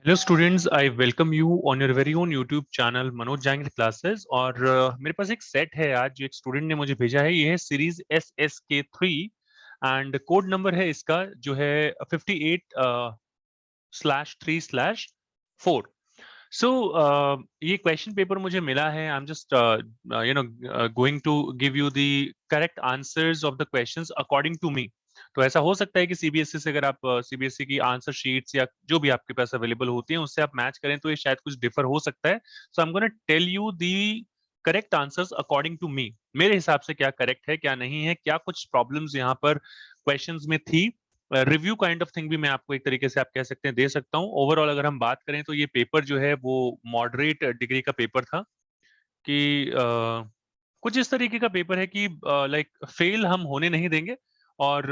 Hello students, I welcome you on your very own YouTube channel Manoj Jahangir classes. और मेरे पास एक set है आज जो एक स्टूडेंट ने मुझे भेजा है। ये है series SSK3 and code number है इसका जो है 58/3/4। सो ये क्वेश्चन पेपर मुझे मिला है। I am just going to give you the correct answers of the questions according to me. तो ऐसा हो सकता है कि सीबीएसई से अगर आप सीबीएसई की आंसर शीट्स या जो भी आपके पास अवेलेबल होती हैं उससे आप मैच करें तो ये शायद कुछ डिफर हो सकता है। So I am gonna tell you the correct answers according to me. मेरे हिसाब से क्या करेक्ट है क्या नहीं है, क्या कुछ प्रॉब्लम्स यहाँ पर क्वेश्चंस में थी। रिव्यू काइंड ऑफ थिंग भी मैं आपको एक तरीके से आप कह सकते हैं दे सकता हूँ। ओवरऑल अगर हम बात करें तो ये पेपर जो है वो मॉडरेट डिग्री का पेपर था कि कुछ इस तरीके का पेपर है कि लाइक फेल हम होने नहीं देंगे और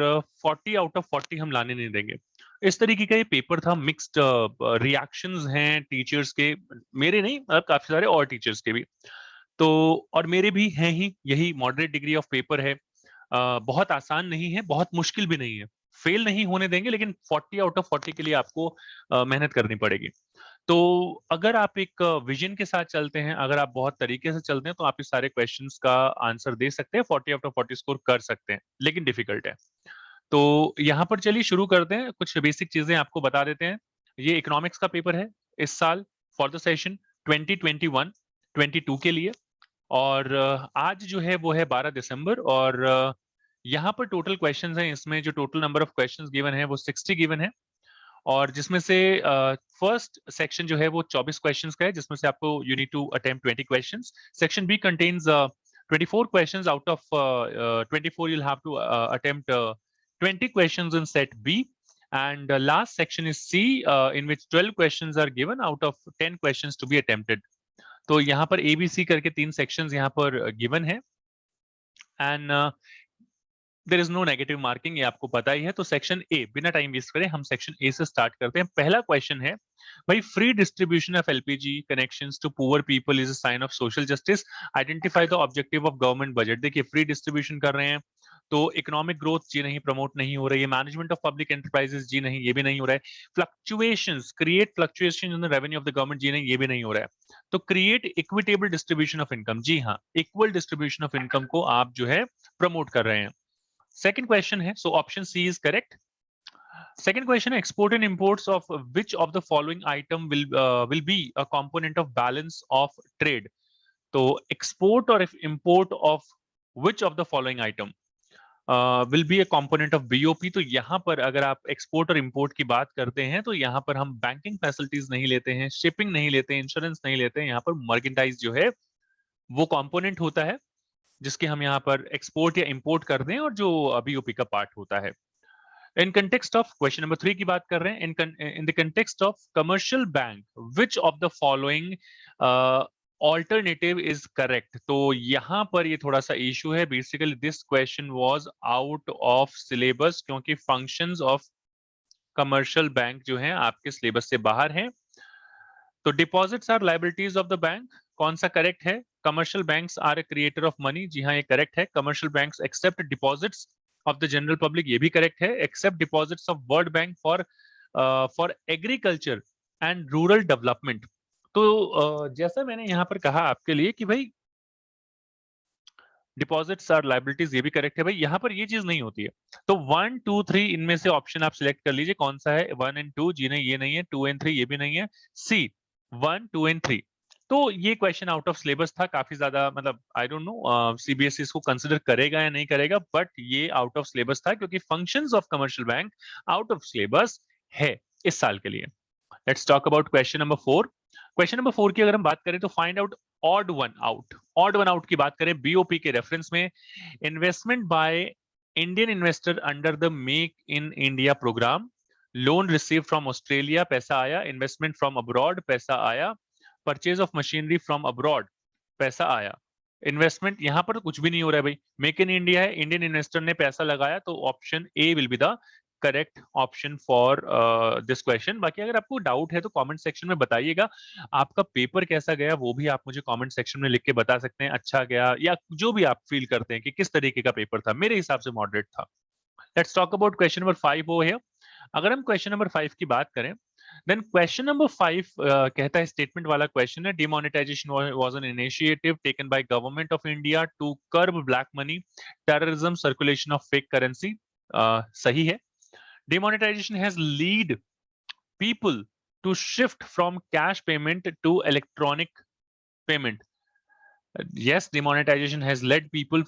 40 आउट ऑफ 40 हम लाने नहीं देंगे। इस तरीके का ये पेपर था। मिक्स्ड रिएक्शंस हैं टीचर्स के, मेरे नहीं काफी सारे और टीचर्स के भी। तो और मेरे भी हैं ही। यही मॉडरेट डिग्री ऑफ पेपर है। बहुत आसान नहीं है, बहुत मुश्किल भी नहीं है। फेल नहीं होने देंगे लेकिन 40 आउट ऑफ 40 के लिए आपको मेहनत करनी पड़ेगी। तो अगर आप एक विजन के साथ चलते हैं, अगर आप बहुत तरीके से चलते हैं तो आप इस सारे क्वेश्चंस का आंसर दे सकते हैं, 40 आउट ऑफ 40 स्कोर कर सकते हैं, लेकिन डिफिकल्ट है। तो यहाँ पर चलिए शुरू करते हैं, कुछ बेसिक चीजें आपको बता देते हैं। ये इकोनॉमिक्स का पेपर है इस साल फॉर द सेशन 2021-22 के लिए। और आज जो है वो है 12 दिसंबर। और यहाँ पर टोटल क्वेश्चंस हैं, इसमें जो total number of questions given है वो 60 गिवन है। और जिसमें से फर्स्ट सेक्शन जो है वो 24 क्वेश्चंस का है, जिसमें से आपको you need to attempt 20 questions. Section B contains 24 questions. Out of 24 you'll have to attempt 20 questions in set B. And last section is C, in which 12 questions are given out of 10 questions to be attempted. तो यहाँ पर ABC करके 3 sections यहाँ पर given है। And there is no negative marking, ये आपको पता ही है। तो सेक्शन ए, बिना टाइम वेस्ट करें हम सेक्शन ए से स्टार्ट करते हैं। पहला क्वेश्चन है भाई, free distribution of LPG connections to poor people is a sign of social justice, identify the objective of government budget. देखिए, फ्री डिस्ट्रीब्यूशन कर रहे हैं तो इकोनॉमिक ग्रोथ जी नहीं, प्रमोट नहीं हो रही है। मैनेजमेंट ऑफ पब्लिक एंटरप्राइजेस जी नहीं, ये भी नहीं हो रहा है। Fluctuations, create fluctuation in the revenue of the government जी नहीं, ये भी नहीं हो रहा है। तो create equitable distribution of income, जी हाँ, इक्वल डिस्ट्रीब्यूशन ऑफ इनकम को आप जो है प्रमोट कर रहे हैं। सेकंड क्वेश्चन है, so option C is correct. Second question है, export and imports of which of the following item will be a component of balance of trade. तो एक्सपोर्ट और import of which of the following item will be a component of BOP. तो यहाँ पर अगर आप export और import की बात करते हैं तो यहाँ पर हम बैंकिंग फैसिलिटीज नहीं लेते हैं, शिपिंग नहीं लेते हैं, इंश्योरेंस नहीं लेते हैं। यहाँ पर मर्केंटाइज जो है वो कंपोनेंट होता है जिसके हम यहाँ पर एक्सपोर्ट या इंपोर्ट कर दें और जो बीओपी का पार्ट होता है। In context of question number 3 की बात कर रहे हैं, in the context of commercial bank which of the following alternative is correct. तो यहां पर ये थोड़ा सा इशू है। Basically this question was out of syllabus क्योंकि फंक्शंस ऑफ कमर्शियल बैंक जो है आपके सिलेबस से बाहर हैं। तो deposits are liabilities of the bank, कौन सा करेक्ट है? Commercial banks are a creator of money, जी हाँ ये करेक्ट है। Commercial banks accept deposits of the general public, ये भी करेक्ट है। Accept deposits of World Bank for agriculture and rural development. तो जैसा मैंने यहाँ पर कहा आपके लिए कि भाई डिपॉजिट्स आर लाइबिलिटीज, ये भी करेक्ट है। भाई यहाँ पर ये चीज नहीं होती है। तो 1 2 3 इनमें से ऑप्शन आप सिलेक्ट कर लीजिए, कौन सा है? 1 एंड 2, जी नहीं ये नहीं है। 2 एंड 3, ये भी नहीं है। सी, 1 2 एंड 3। तो ये क्वेश्चन आउट ऑफ सिलेबस था काफी ज्यादा, मतलब आई डोंट नो सीबीएसई इसको कंसिडर करेगा या नहीं करेगा, बट ये आउट ऑफ सिलेबस था क्योंकि functions of commercial bank out of syllabus है इस साल के लिए। Let's talk about question number 4। Question number 4 की अगर हम बात करें तो find out odd one out. Odd one out की बात करें बीओपी के रेफरेंस में, investment by Indian investor under the Make in India programme, loan received from Australia, पैसा आया। इन्वेस्टमेंट फ्रॉम अब्रॉड, पैसा आया। Purchase of machinery from abroad, पैसा आया। इन्वेस्टमेंट यहां पर तो कुछ भी नहीं हो रहा है भाई, मेक इन इंडिया है, इंडियन इन्वेस्टर ने पैसा लगाया, तो option A will be the correct option for this question. बाकी अगर आपको डाउट है तो कमेंट सेक्शन में बताइएगा। आपका पेपर कैसा गया वो भी आप मुझे कमेंट सेक्शन में लिख के बता सकते हैं, अच्छा गया या जो भी आप फील करते हैं कि किस तरीके का पेपर था। मेरे हिसाब से मॉडरेट था। Let's talk about question number 5 हो है। अगर हम क्वेश्चन नंबर 5 की बात करें देन क्वेश्चन नंबर 5 कहता है, स्टेटमेंट वाला क्वेश्चन है, demonetisation was an initiative taken by government of India to curb black money, terrorism, circulation of fake currency. सही है। Demonetisation has lead people to shift from cash payment to electronic payment. Yes, demonetization has led people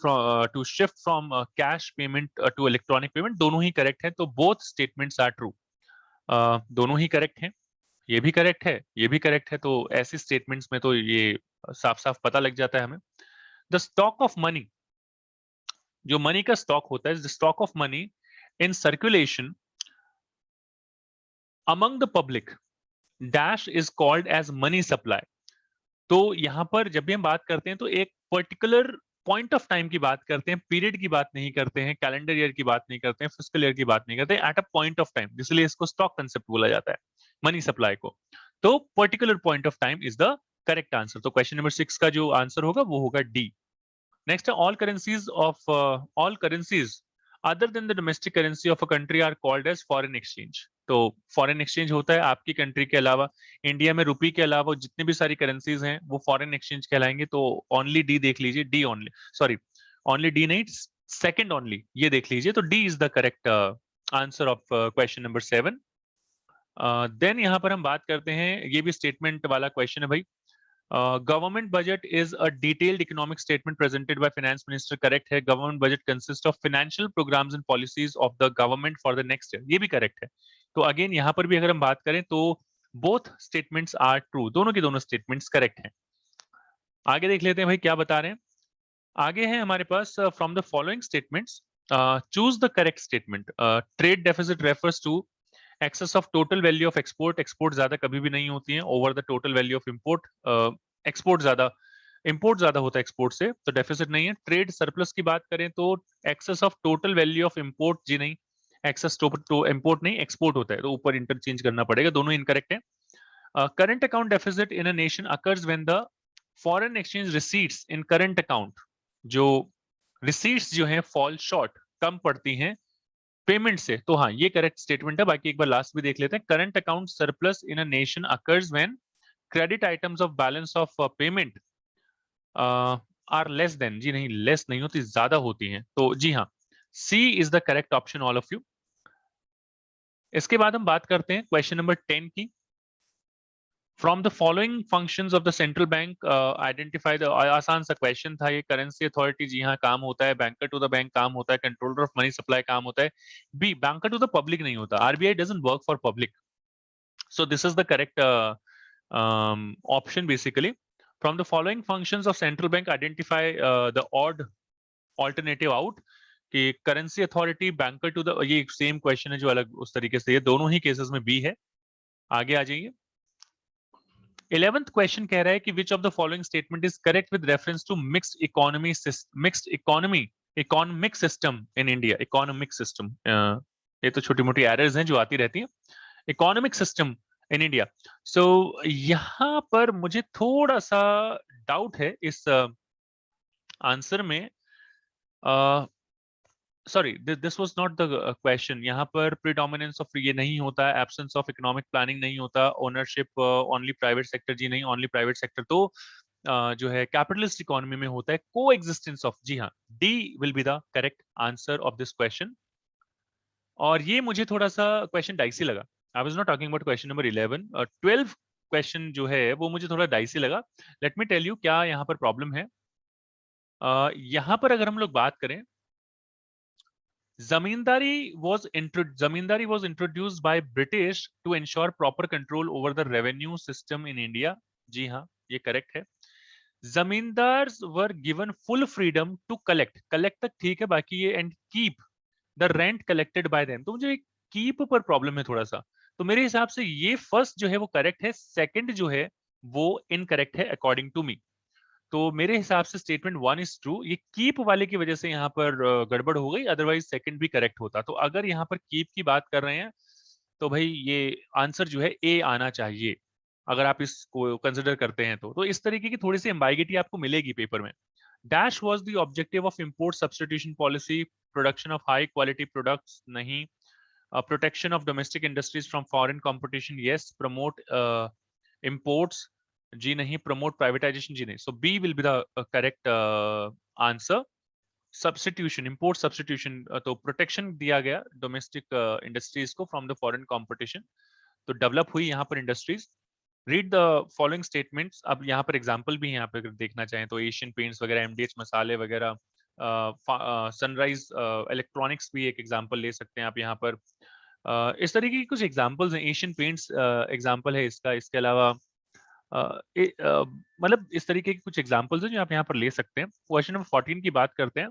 to shift from cash payment to electronic payment. दोनों ही correct है, तो both statements are true. दोनों ही correct हैं, ये भी correct है, ये भी करेक्ट है, तो ऐसे स्टेटमेंट्स में तो ये साफ साफ पता लग जाता है हमें। द स्टॉक ऑफ मनी, जो मनी का स्टॉक होता है, the stock of money in circulation among the public dash is called as money supply. तो यहां पर जब भी हम बात करते हैं तो एक पर्टिकुलर पॉइंट ऑफ टाइम की बात करते हैं, पीरियड की बात नहीं करते हैं, कैलेंडर ईयर की बात नहीं करते हैं, फिस्कल ईयर की बात नहीं करते हैं, at a point of time, इसलिए इसको स्टॉक कंसेप्ट बोला जाता है मनी सप्लाई को। तो particular point of time is the correct answer. तो क्वेश्चन नंबर 6 का जो आंसर होगा वो होगा डी। नेक्स्ट है, all currencies other than the domestic currency of a country are called as foreign exchange. तो फॉरेन एक्सचेंज होता है आपकी कंट्री के अलावा, इंडिया में रुपी के अलावा जितने भी सारी करेंसीज हैं वो फॉरेन एक्सचेंज कहलाएंगे। तो ओनली डी देख लीजिए, D only, sorry only D नहीं, सेकंड ओनली, ये देख लीजिए। तो D is the correct answer of question number 7। Then यहां पर हम बात करते हैं, ये भी स्टेटमेंट वाला क्वेश्चन है भाई। Government budget is a detailed economic statement presented by finance minister. Correct है। Government budget consists of financial programs and policies of the government for the next year. ये भी correct है। तो again यहाँ पर भी अगर हम बात करें तो both statements are true. दोनों की दोनों statements correct हैं। आगे देख लेते हैं भाई क्या बता रहे हैं। आगे है हमारे पास, from the following statements, choose the correct statement. Trade deficit refers to excess of total value of export. Export ज्यादा कभी भी नहीं होती है over the total value of import. Export ज्यादा, इंपोर्ट ज्यादा होता है एक्सपोर्ट से, तो डेफिसिट नहीं है। ट्रेड सरप्लस की बात करें तो excess of total value of import, जी नहीं, एक्सेस टू इंपोर्ट नहीं, एक्सपोर्ट होता है, तो ऊपर इंटरचेंज करना पड़ेगा, दोनों इनकरेक्ट है। Current account deficit in a nation occurs when the foreign exchange receipts in current account, जो रिसीट्स जो हैं फॉल शॉर्ट, कम पड़ती हैं पेमेंट से। तो हाँ, ये करेक्ट स्टेटमेंट है। बाकी एक बार लास्ट भी देख लेते हैं। Current account surplus in a nation occurs when credit items of balance of payment are less than, जी नहीं, लेस नहीं होती, ज्यादा होती हैं। तो जी हाँ, C is the correct option, all of you. इसके बाद हम बात करते हैं क्वेश्चन नंबर 10 की। From the following functions of the central bank identify the, आसान सा क्वेश्चन था ये। करेंसी अथॉरिटी, जी हाँ, काम होता है। बैंकर टू द बैंक काम होता है। कंट्रोलर ऑफ मनी सप्लाई काम होता है। B, banker to the public नहीं होता। RBI doesn't work for public, so this is the correct option basically. From the following functions of central bank identify the odd alternative out, कि currency authority, banker to the, ये same question है जो अलग उस तरीके से, ये दोनों ही केसेस में बी है। आगे आ जाइए। 11th क्वेश्चन कह रहा है कि which of the following statement is correct with reference to mixed economic system in India. Economic system, ये तो छोटी मोटी एरर्स हैं जो आती रहती हैं। इकोनॉमिक सिस्टम इन इंडिया, सो यहां पर मुझे थोड़ा सा डाउट है इस आंसर में। Sorry, this was not the question. यहाँ पर प्रीडोमिनेंस ऑफ ये नहीं होता, एब्सेंस ऑफ इकोनॉमिक प्लानिंग नहीं होता, ओनरशिप ओनली प्राइवेट सेक्टर, जी नहीं, ओनली प्राइवेट सेक्टर तो जो है कैपिटलिस्ट इकोनॉमी में होता है। को एग्जिस्टेंस ऑफ, जी हाँ, D will be the correct answer of this question. और ये मुझे थोड़ा सा क्वेश्चन डाइसी लगा। I was not talking about question number 11, 12 question जो है वो मुझे थोड़ा डाइसी लगा। लेट मी टेल यू क्या यहाँ पर प्रॉब्लम है। यहाँ पर अगर हम लोग बात करें, जमींदारी was introduced by British to ensure proper control over the revenue system in India। जी हाँ, ये करेक्ट है। Zamindars were given full freedom to collect तक ठीक है, बाकी ये and keep the rent collected by them. तो मुझे कीप पर प्रॉब्लम है थोड़ा सा। तो मेरे हिसाब से ये फर्स्ट जो है वो करेक्ट है, सेकंड जो है वो इनकरेक्ट है अकॉर्डिंग टू मी। तो मेरे हिसाब से स्टेटमेंट 1 इज ट्रू। ये कीप वाले की वजह से यहाँ पर गड़बड़ हो गई, अदरवाइज सेकंड भी करेक्ट होता। तो अगर यहाँ पर कीप की बात कर रहे हैं तो भाई ये आंसर जो है ए आना चाहिए, अगर आप इसको कंसिडर करते हैं तो इस तरीके की थोड़ी सी एम्बाइगिटी आपको मिलेगी पेपर में। Dash was the objective of import substitution policy, production of high quality products, नहीं। Protection of domestic industries from foreign competition, yes. Promote imports, जी नहीं. प्रमोट प्राइवेटाइजेशन, जी नहीं. So B will be the correct answer. Substitution, import substitution, तो protection दिया गया domestic industries को from the foreign competition, तो डेवलप हुई यहाँ पर industries. Read the following statements. अब यहाँ पर एग्जांपल भी है, यहाँ पे अगर देखना चाहें तो एशियन पेंट्स वगैरह, एमडीएच मसाले वगैरह, सनराइज इलेक्ट्रॉनिक्स भी एक एग्जांपल ले सकते हैं आप यहाँ पर. इस तरीके की कुछ एग्जांपल्स हैं. एशियन पेंट्स एग्जांपल है इसका. इसके अलावा मतलब इस तरीके के कुछ एग्जांपल्स हैं जो आप यहाँ पर ले सकते हैं. क्वेश्चन नंबर 14 की बात करते हैं.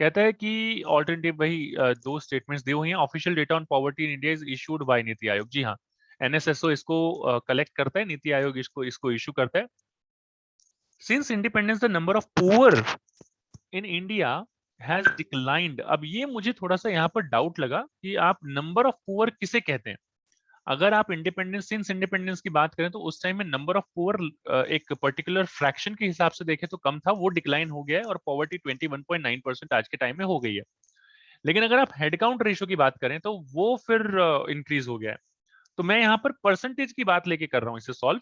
कहता है कि ऑल्टरनेटिव, वही दो स्टेटमेंट्स दी हुई हैं. Official data on poverty in India is issued by NITI Aayog. जी हाँ, एनएसएसओ इसको कलेक्ट करता है, नीति आयोग इसको इशू करता है. Since independence the number of poor in India has declined. अब ये मुझे थोड़ा सा यहाँ पर डाउट लगा कि आप नंबर ऑफ पुअर किसे कहते हैं. अगर आप इंडिपेंडेंस, सिंस इंडिपेंडेंस की बात करें तो उस टाइम में नंबर ऑफ पुअर एक पर्टिकुलर फ्रैक्शन के हिसाब से देखें तो कम था, वो डिक्लाइन हो गया है और पॉवर्टी 21.9% आज के टाइम में हो गई है. लेकिन अगर आप हेडकाउंट रेशियो की बात करें तो वो फिर इंक्रीज हो गया है. तो मैं यहाँ पर परसेंटेज की बात लेके कर रहा हूँ इसे सॉल्व,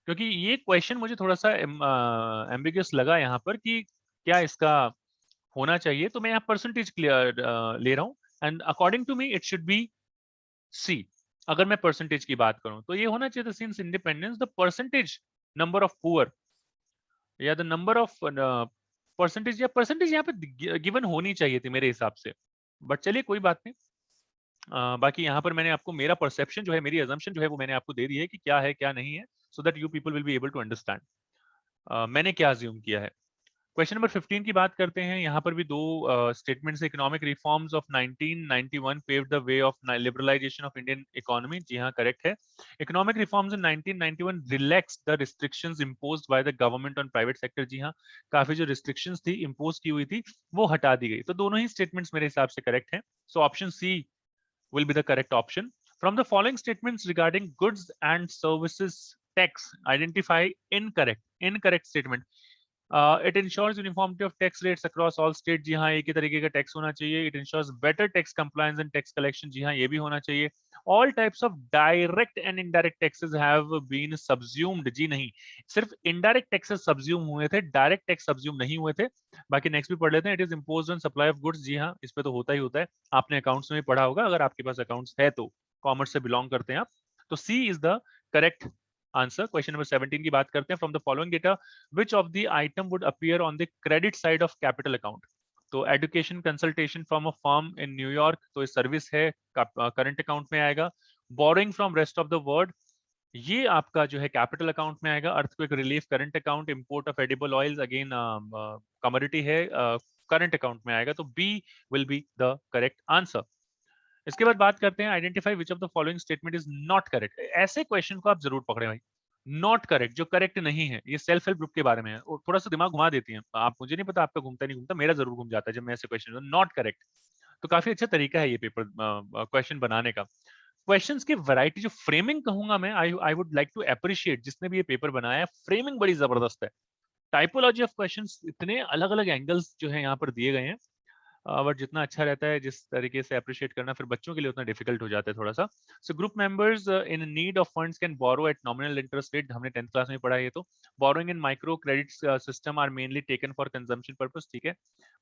क्योंकि ये क्वेश्चन मुझे थोड़ा सा एम्बिगियस लगा यहाँ पर कि क्या इसका होना चाहिए. तो मैं यहाँ परसेंटेज क्लियर ले रहा हूँ. And according to me it should be C. अगर मैं परसेंटेज की बात करूं तो ये होना चाहिए था, since independence the percentage number of poor या द नंबर ऑफ परसेंटेज, या परसेंटेज यहाँ पे गिवन होनी चाहिए थी मेरे हिसाब से. बट चलिए कोई बात नहीं. बाकी यहाँ पर मैंने आपको मेरा परसेप्शन जो है, मेरी अजम्पशन जो है वो मैंने आपको दे दी है कि क्या है क्या नहीं है, so that you people will be able to understand मैंने क्या अज्यूम किया है. क्वेश्चन नंबर 15 की बात करते हैं. यहाँ पर भी दो statements. Economic reforms of 1991 paved the way of liberalization of Indian economy. जी हाँ, करेक्ट है. Economic reforms in 1991 relax the restrictions imposed by the government on private sector. जी हाँ, काफी जो रिस्ट्रिक्शंस थी, इम्पोज की हुई थी, वो हटा दी गई. तो दोनों ही स्टेटमेंट्स मेरे हिसाब से करेक्ट हैं. So option C will be the correct option. From the following statements regarding goods and services tax, identify incorrect. Incorrect statement. It ensures uniformity of tax rates across all states. जी हाँ, एक ही तरीके का tax होना चाहिए. It ensures better tax compliance and tax collection. जी हाँ, ये भी होना चाहिए. All types of direct and indirect taxes have been subsumed. जी नहीं, सिर्फ indirect taxes subsume हुए थे, direct tax subsume नहीं हुए थे. बाकी नेक्स्ट भी पढ़ लेते हैं. It is imposed on supply of goods. जी हाँ, इस पे तो होता ही होता है. आपने अकाउंट्स में पढ़ा होगा, अगर आपके पास अकाउंट्स है तो, कॉमर्स से बिलोंग करते हैं आप, तो C is the correct answer. Question number 17 की बात करते हैं. From the following data which of the item would appear on the credit side of capital account. तो education consultation from a firm in New York, तो ये service है, current account में आएगा. Borrowing from rest of the world, ये आपका जो है कैपिटल अकाउंट में आएगा. Earthquake relief current account. Import of edible oils again commodity है, करंट अकाउंट में आएगा. तो B will be the correct answer. इसके बाद बात करते हैं identify which of the following statement is not correct. ऐसे क्वेश्चन को आप जरूर पकड़े भाई. नॉट करेक्ट, जो करेक्ट नहीं है, ये सेल्फ हेल्प ग्रुप के बारे में है, और थोड़ा सा दिमाग घुमा देती है. आप, मुझे नहीं पता आपका घूमता नहीं घूमता, मेरा जरूर घूम जाता है जब मैं ऐसे क्वेश्चन. नॉट करेक्ट, तो काफी अच्छा तरीका है ये पेपर क्वेश्चन बनाने का. क्वेश्चंस की वैरायटी, जो फ्रेमिंग कहूंगा मैं, I would like to appreciate जिसने भी ये पेपर बनाया है. फ्रेमिंग बड़ी जबरदस्त है. टाइपोलॉजी ऑफ क्वेश्चंस, इतने अलग अलग एंगल्स जो है यहाँ पर दिए गए हैं. बट जितना अच्छा रहता है, जिस तरीके से अप्रिशिएट करना फिर बच्चों के लिए उतना डिफिकल्ट हो जाता है थोड़ा सा. So group members in need of funds can borrow at nominal interest rate. हमने 10th क्लास में पढ़ा है ये तो. Borrowing in micro credit system are mainly taken for consumption purpose. ठीक है.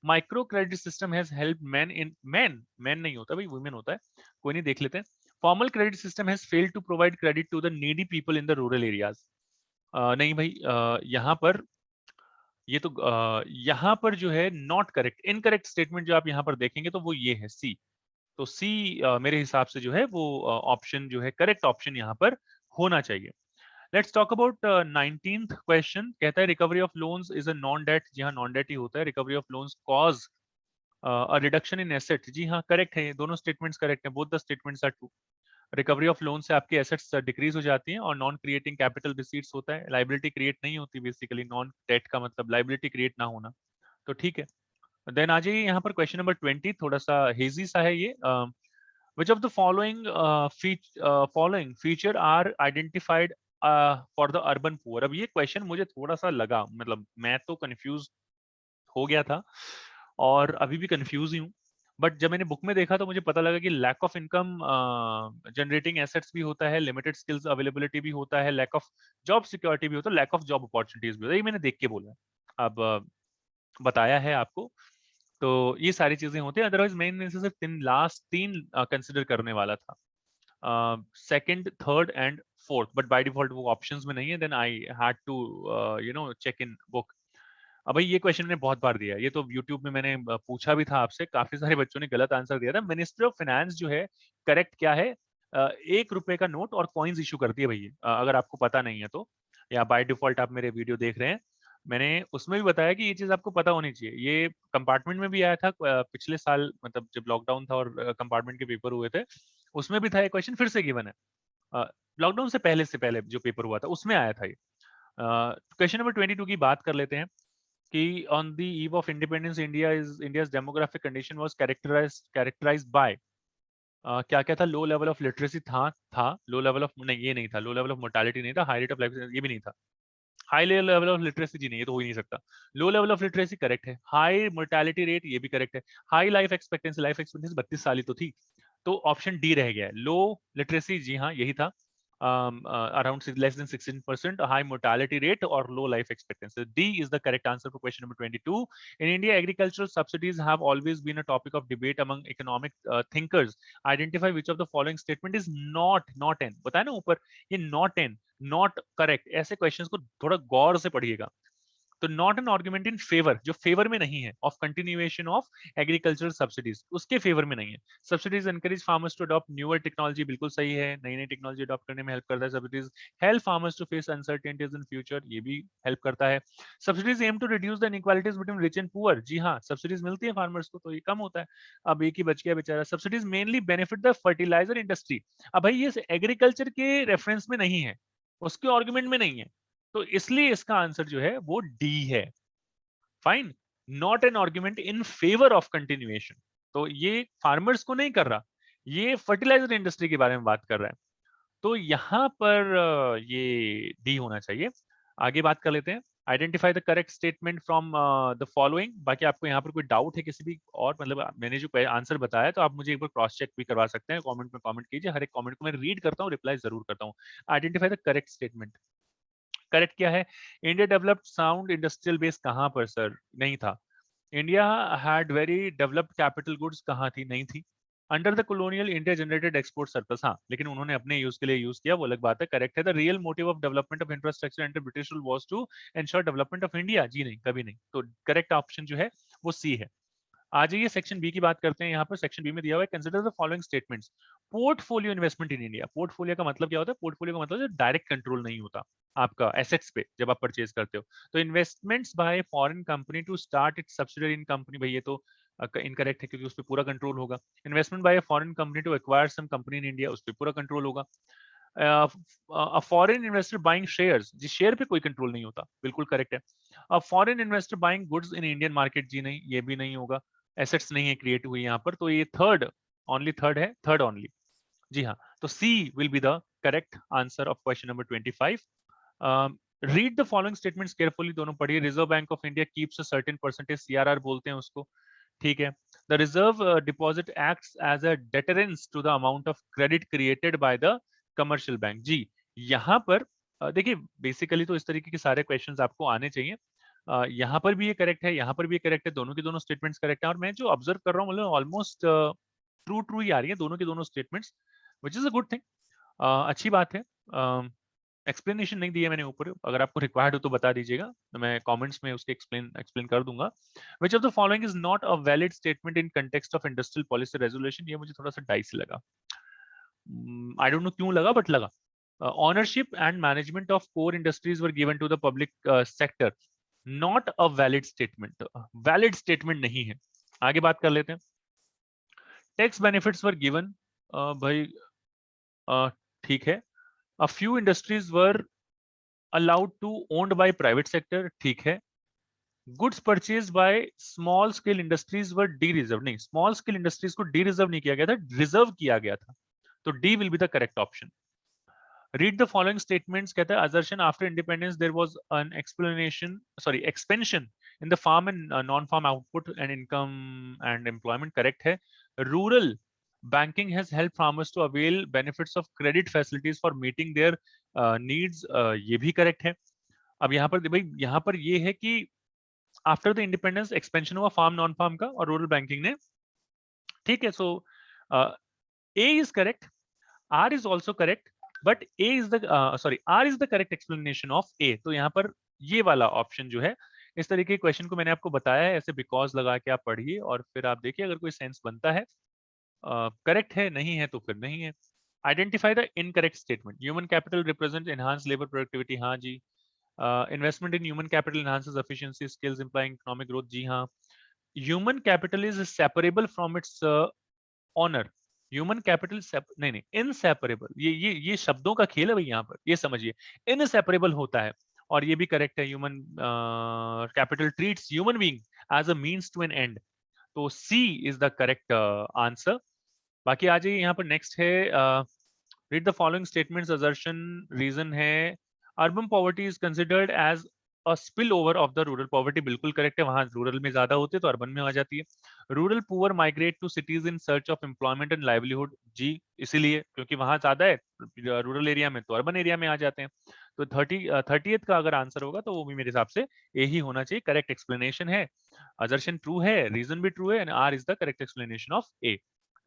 Micro credit system has help man in man नहीं होता भाई, वुमेन होता है. कोई नहीं, देख लेते हैं. Formal credit system has failed to provide credit to the needy people in the rural areas. नहीं भाई, यहाँ पर ये तो यहाँ पर जो है नॉट करेक्ट, इनकरेक्ट स्टेटमेंट जो आप यहाँ पर देखेंगे तो वो ये है सी. तो सी मेरे हिसाब से जो है वो ऑप्शन जो है करेक्ट ऑप्शन यहाँ पर होना चाहिए. Let's talk about 19th question. कहता है recovery of loans is a non debt. जी हाँ, नॉन डेट ही होता है. Recovery of loans cause a reduction in asset. जी हाँ, करेक्ट है. दोनों स्टेटमेंट्स करेक्ट हैं. Both the statements are true. Recovery of loan से आपकी एसेट्स डिक्रीज हो जाती हैं, और नॉन क्रिएटिंग कैपिटल रिसीट्स होता है. लाइबिलिटी क्रिएट नहीं होती बेसिकली. नॉन डेट का मतलब लाइबिलिटी क्रिएट ना होना. तो ठीक है. देन आ जाइए यहाँ पर क्वेश्चन नंबर 20. थोड़ा सा हेजी सा है ये. Which of the following feature are identified for the urban poor. अब ये क्वेश्चन मुझे थोड़ा सा लगा, मतलब मैं तो कंफ्यूज हो गया था और अभी भी कंफ्यूज ही हूँ. बट जब मैंने बुक में देखा तो मुझे पता लगा कि lack of income generating assets भी होता है, लिमिटेड स्किल्स अवेलेबिलिटी भी होता है, लैक ऑफ जॉब सिक्योरिटी भी होता है, लैक ऑफ जॉब अपॉर्चुनिटीज भी होता है। ये मैंने देख के बोला, अब बताया है आपको। तो ये सारी चीजें होती हैं, अदरवाइज मैं इनमें से सिर्फ लास्ट तीन कंसिडर करने वाला था, second, third and fourth, but by default वो ऑप्शंस में नहीं है, then I had to check in book. अब भाई ये क्वेश्चन मैंने बहुत बार दिया है, ये तो यूट्यूब में मैंने पूछा भी था आपसे, काफी सारे बच्चों ने गलत आंसर दिया था। मिनिस्ट्री ऑफ फाइनेंस जो है, करेक्ट क्या है? 1 रुपए का नोट और कॉइन्स इशू करती है भैया, अगर आपको पता नहीं है तो, या बाय डिफॉल्ट आप मेरे वीडियो देख रहे हैं, मैंने उसमें भी बताया कि ये चीज आपको पता होनी चाहिए। ये कंपार्टमेंट में भी आया था पिछले साल, मतलब जब लॉकडाउन था और कंपार्टमेंट के पेपर हुए थे, उसमें भी था ये क्वेश्चन, फिर से गिवन है। लॉकडाउन से पहले जो पेपर हुआ था उसमें आया था ये। क्वेश्चन नंबर 22 की बात कर लेते हैं कि on the eve of independence India's demographic condition was characterised by, क्या क्या था? लो लेवल ऑफ लिटरेसी था लो लेवल ऑफ, नहीं ये नहीं था, लो लेवल ऑफ मोर्टालिटी नहीं था, हाई रेट ऑफ लाइफ ये भी नहीं था, हाई लेवल ऑफ लिटरेसी जी नहीं, ये तो हो ही नहीं सकता। Low level of literacy correct है, हाई मोर्टालिटी रेट ये भी करेक्ट है, हाई लाइफ एक्सपेक्टेंसी 32 साल ही तो थी, तो ऑप्शन डी रह गया है। लो लिटरेसी जी हाँ यही था, around less than 16%, a high mortality rate or low life expectancy. D is the correct answer for question number 22. In India, agricultural subsidies have always been a topic of debate among economic thinkers. Identify which of the following statement is not in. बताया ना ऊपर, ये not in, not correct, ऐसे questions को थोड़ा गौर से पढ़िएगा। तो not an argument in favour, जो फेवर में नहीं है, of continuation of agricultural subsidies, उसके फेवर में नहीं है। Subsidies encourage farmers to adopt newer technology, बिल्कुल सही है, नई नई टेक्नोलॉजी अडॉप्ट करने में हेल्प करता है। Subsidies help farmers to face uncertainties in future, ये भी हेल्प करता है। Subsidies aim to reduce the inequalities between rich and poor, जी हाँ, सब्सिडीज मिलती है फार्मर्स को तो ये कम होता है। अब एक ही बच गया बेचारा। Subsidies mainly benefit the fertiliser industry, अब भाई ये एग्रीकल्चर के रेफरेंस में नहीं है, उसके आर्गुमेंट में नहीं है, तो इसलिए इसका आंसर जो है वो डी है। Fine, not an argument in favour of continuation, तो ये फार्मर्स को नहीं कर रहा, ये फर्टिलाइजर इंडस्ट्री के बारे में बात कर रहा है, तो यहां पर ये डी होना चाहिए। आगे बात कर लेते हैं, identify the correct statement from the following. बाकी आपको यहाँ पर कोई डाउट है किसी भी और, मतलब मैंने जो आंसर बताया तो आप मुझे एक बार क्रॉस चेक भी करवा सकते हैं, कमेंट में कमेंट कीजिए, हर एक कमेंट को मैं रीड करता हूँ, रिप्लाई जरूर करता हूँ। Identify the correct statement, correct क्या है? India developed sound industrial base, कहां पर सर? नहीं था। India had very developed capital goods, कहाँ थी? नहीं थी। Under the colonial India generated export surplus, हाँ, लेकिन उन्होंने अपने यूज के लिए यूज किया, वो अलग बात है, करेक्ट है। The real motive of development of infrastructure under British rule was to ensure development of India, जी नहीं, कभी नहीं, तो करेक्ट ऑप्शन जो है वो सी है। आ जाइए सेक्शन बी की बात करते हैं। यहाँ पर सेक्शन बी में दिया हुआ है, consider the following statements. Portfolio investment in India, portfolio का मतलब क्या होता है? पोर्टफोलियो का मतलब डायरेक्ट कंट्रोल नहीं होता आपका एसेट्स पे जब आप परचेज करते हो। तो investments by foreign company to start its subsidiary in company, भाई ये तो इनकरेक्ट है, क्योंकि उस पर पूरा कंट्रोल होगा। Investment by foreign company to acquire some company in India, उस पर पूरा कंट्रोल होगा। फॉरेन इन्वेस्टर बाइंग शेयर्स, जिस शेयर पे कोई कंट्रोल नहीं होता, बिल्कुल करेक्ट है। Foreign investor buying goods in Indian market, जी नहीं, ये भी नहीं होगा, एसेट्स नहीं है क्रिएट हुई यहाँ पर, तो ये थर्ड, ओनली थर्ड है, थर्ड ओनली, जी हाँ। तो C will be the correct answer of question number 25। Read the following statements carefully, दोनों पढ़िए। Reserve Bank of India keeps a certain percentage, CRR बोलते हैं उसको, ठीक है। The reserve deposit acts as a deterrence to the amount of credit created by the commercial bank, जी। यहाँ पर देखिए, बेसिकली तो इस तरीके के सारे क्वेश्चंस आपको आने चाहिए। यहाँ पर भी ये करेक्ट है, यहाँ पर भी ये करेक्ट है, दोनों के दोनों स्टेटमेंट्स करेक्ट है, और मैं जो ऑब्जर्व कर रहा हूँ, मतलब ऑलमोस्ट ट्रू ट्रू ही आ रही है दोनों के दोनों statements, which is a good thing, अच्छी बात है। एक्सप्लेनेशन नहीं दी है मैंने ऊपर, अगर आपको रिक्वायर्ड हो तो बता दीजिएगा, तो मैं कमेंट्स में उसके एक्सप्लेन एक्सप्लेन कर दूंगा। विच of the following is not a valid statement in context of industrial policy resolution, ये मुझे थोड़ा सा डाइस लगा, आई डोंट नो क्यों लगा, बट लगा। Ownership and management of core industries were given to the public sector, not a valid statement, valid statement नहीं है। आगे बात कर लेते हैं। टैक्स बेनिफिट्स वर गिवन, भाई ठीक है। A few industries were allowed to owned by private sector, ठीक है। Goods purchased by small scale industries were de-reserved, नहीं, small scale industries को de-reserve नहीं किया गया था, reserve किया गया था, तो D will be the correct option। Read the following statements, कहता है assertion after independence there was an explanation, sorry, expansion in the farm and non farm output and income and employment correct है। Rural banking has helped farmers to avail benefits of credit facilities for meeting their needs, ये भी correct है। अब यहाँ पर भाई यहाँ पर ये है कि आफ्टर द इंडिपेंडेंस एक्सपेंशन हुआ फार्म नॉन फार्म का और रूरल बैंकिंग ने, ठीक है। So A is correct, R is also correct, but A is the sorry R is the correct explanation of A. तो यहाँ पर ये वाला ऑप्शन जो है, इस तरीके के क्वेश्चन को मैंने आपको बताया है, ऐसे बिकॉज लगा के आप पढ़िए और फिर आप देखिए अगर कोई सेंस बनता है, करेक्ट है, नहीं है तो फिर नहीं है। Identify the incorrect statement. Human capital represent enhance labour productivity, हाँ जी। Investment in human capital enhances efficiency skills implying economic growth, जी हाँ। Human capital is separable from its owner. Human capital नहीं नहीं इनसेपरेबल, ये शब्दों का खेल है भाई, यहाँ पर ये समझिए इनसेपरेबल होता है, और ये भी करेक्ट है। Human capital treats human being as a means to an end, तो C is the correct answer. बाकी आ जाइए यहाँ पर नेक्स्ट है, read the following statements assertion reason है। Urban poverty is considered as a spill over of the rural poverty, बिल्कुल correct है, वहां रूरल में ज्यादा होती है तो अर्बन में आ जाती है। Rural poor migrate to cities in search of employment and livelihood, जी इसीलिए क्योंकि वहां ज्यादा है रूरल एरिया में, तो अर्बन एरिया में आ जाते हैं। तो 30th का अगर आंसर होगा तो वो भी मेरे हिसाब से ए ही होना चाहिए, करेक्ट एक्सप्लेनेशन है। असर्शन ट्रू है, रीजन भी ट्रू है, and R is the correct explanation of A.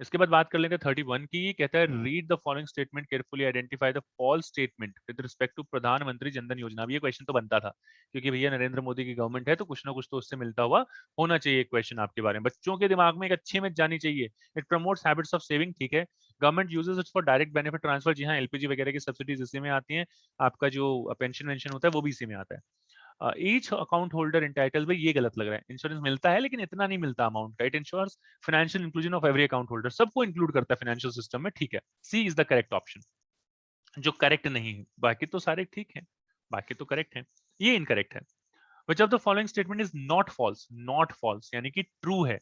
इसके बाद बात कर लेते हैं 31 की। कहता है read the following statement carefully identify the false statement with respect to Pradhanmantri Jandhan योजना। अब ये क्वेश्चन तो बनता था क्योंकि भैया नरेंद्र मोदी की गवर्नमेंट है तो कुछ ना कुछ तो उससे मिलता हुआ होना चाहिए क्वेश्चन आपके बारे में, बच्चों के दिमाग में एक अच्छी इमेज जानी चाहिए। It promotes habits of saving, ठीक है। Government uses it for direct benefit transfer, जी हाँ, एलपीजी वगैरह की सब्सिडीज इसी में आती हैं। आपका जो पेंशन वेंशन होता है वो भी इसी में आता है। ईच अकाउंट होल्डर इंटाइटल, भाई ये गलत लग रहा है, इंश्योरेंस मिलता है लेकिन इतना नहीं मिलता अमाउंट का। It insures financial inclusion of every account holder, सबको इंक्लूड करता है फाइनेंशियल सिस्टम में, ठीक है। C is the correct option. जो करेक्ट नहीं है, बाकी तो सारे ठीक है, बाकी तो करेक्ट है, ये इनकरेक्ट है। Which of the following statement is not false, not false यानी कि ट्रू है,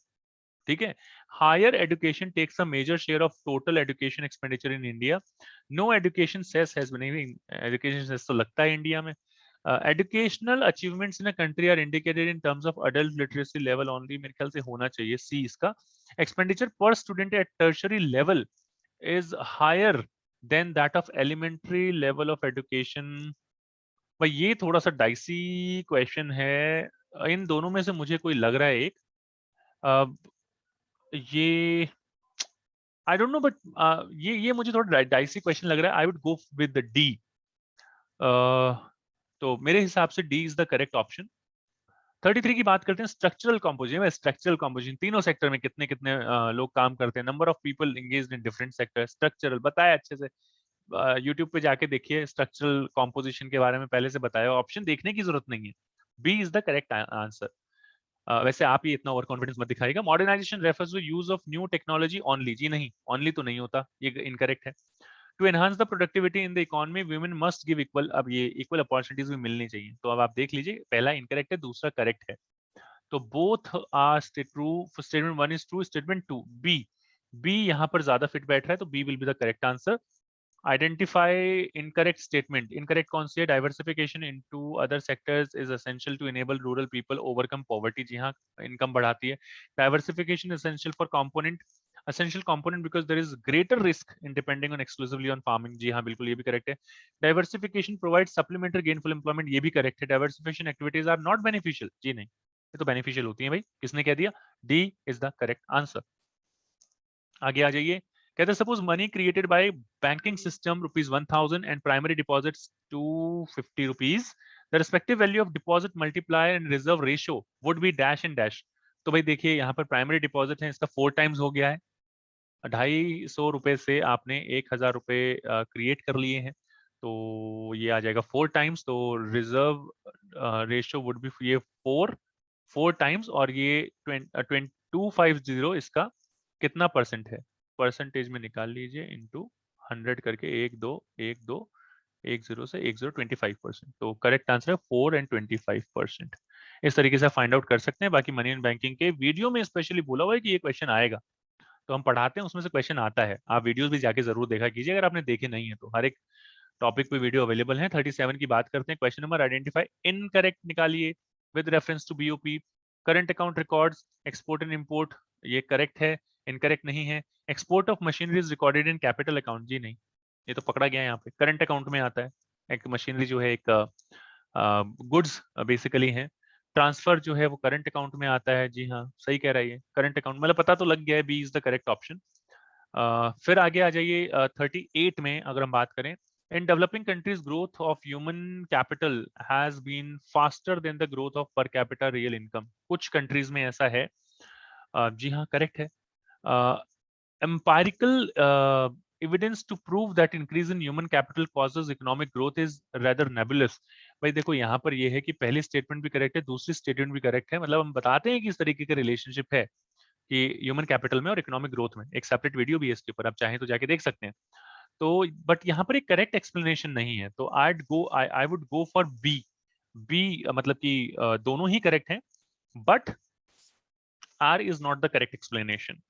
ठीक है। Higher education takes a major share of total education expenditure in India. No education cess has been, education cess तो लगता है India में। Educational achievements in a country are indicated in terms of adult literacy level only, मेरे ख्याल से होना चाहिए C इसका। Expenditure per student at tertiary level is higher than that of elementary level of education. भाई ये थोड़ा सा डाइसी क्वेश्चन है, इन दोनों में से मुझे कोई लग रहा है एक, ये आई डोंट नो, बट ये मुझे थोड़ा डाइसी क्वेश्चन लग रहा है। आई would go with the D. तो मेरे हिसाब से D is the correct option. 33 की बात करते हैं, स्ट्रक्चरल कॉम्पोजिशन। स्ट्रक्चरल कॉम्पोजिशन तीनों सेक्टर में कितने कितने लोग काम करते हैं, number of people engaged in different sector. Structural बताया अच्छे से, यूट्यूब पे जाके देखिए, स्ट्रक्चरल कॉम्पोजिशन के बारे में पहले से बताया, ऑप्शन देखने की जरूरत नहीं है। B is the correct answer. वैसे आप ही इतना ओवर कॉन्फिडेंस मत दिखाएगा। Modernization refers to use of new technology only, जी नहीं, ओनली तो नहीं होता, ये इनकरेक्ट है। To enhance the productivity in the economy women must give equal, अब ये इक्वल अपॉर्चुनिटीज भी मिलनी चाहिए, तो अब आप देख लीजिए, पहला इनकरेक्ट है, दूसरा करेक्ट है। तो both are true, statement one is true, statement two B, B यहाँ पर ज्यादा फिट बैठ रहा है, तो B will be the correct answer. Identify incorrect statement. Incorrect कौन सी है? Diversification into other sectors is essential to enable rural people overcome poverty, जी हाँ, इनकम बढ़ाती है। Diversification essential for component, essential component because there is greater risk in depending on exclusively on farming, जी हाँ बिल्कुल ये भी करेक्ट है। Diversification provide supplementary gainful employment, ये भी करेक्ट है। Diversification activities are not beneficial, जी नहीं, ये तो बेनिफिशियल होती है भाई, किसने कह दिया? D is the correct answer. आगे आ जाइए, कहते हैं suppose money created by banking system ₹1000 and primary deposits ₹250, the respective value of deposit multiplier and reserve ratio would be dash and dash. तो भाई देखिए यहाँ पर प्राइमरी डिपॉजिट है, इसका 4 टाइम्स हो गया है, ₹250 से आपने ₹1000 क्रिएट कर लिए हैं, तो ये आ जाएगा 4 टाइम्स। तो रिजर्व रेशियो वुड बी ये 4 टाइम्स, और ये 250 इसका कितना परसेंट है, परसेंटेज में निकाल लीजिए, इनटू 100 करके, 1 2 10 25%। तो करेक्ट आंसर है 4 एंड 25%। इस तरीके से फाइंड आउट कर सकते हैं। बाकी मनी एंड बैंकिंग के वीडियो में स्पेशली बोला हुआ है कि ये क्वेश्चन आएगा, तो हम पढ़ाते हैं, उसमें से क्वेश्चन आता है। आप वीडियोस भी जाके जरूर देखा कीजिए अगर आपने देखे नहीं है तो, हर एक टॉपिक पे वीडियो अवेलेबल है। 37 की बात करते हैं, क्वेश्चन नंबर आइडेंटिफाई इनकरेक्ट निकालिए। with reference to BOP. Current account records export and import, ये correct है, incorrect नहीं है. Export of machinery is recorded in capital account, जी नहीं, ये तो पकड़ा गया है यहाँ पे. Current account में आता है. एक मशीनरी जो है एक गुड्स बेसिकली है. ट्रांसफर जो है वो करंट अकाउंट में आता है. जी हाँ, सही कह रहा है ये, करंट अकाउंट, मतलब पता तो लग गया है, B is the correct option. फिर आगे आ जाइए 38 में अगर हम बात करें. In developing countries growth of human capital has been faster than the growth of per capita real income. कुछ कंट्रीज में ऐसा है. जी हाँ, करेक्ट है. empirical evidence to prove that increase in human capital causes economic growth is rather nebulous. भाई देखो, यहाँ पर ये है कि पहली स्टेटमेंट भी करेक्ट है, दूसरी स्टेटमेंट भी करेक्ट है. मतलब हम बताते हैं कि इस तरीके का रिलेशनशिप है कि ह्यूमन कैपिटल में और इकोनॉमिक ग्रोथ में. एक सेपरेट वीडियो भी है इसके ऊपर, आप चाहें तो जाके देख सकते हैं. तो बट यहाँ पर एक करेक्ट एक्सप्लेनेशन नहीं है, तो I would go for B. B मतलब कि दोनों ही करेक्ट हैं, but R is not the correct explanation.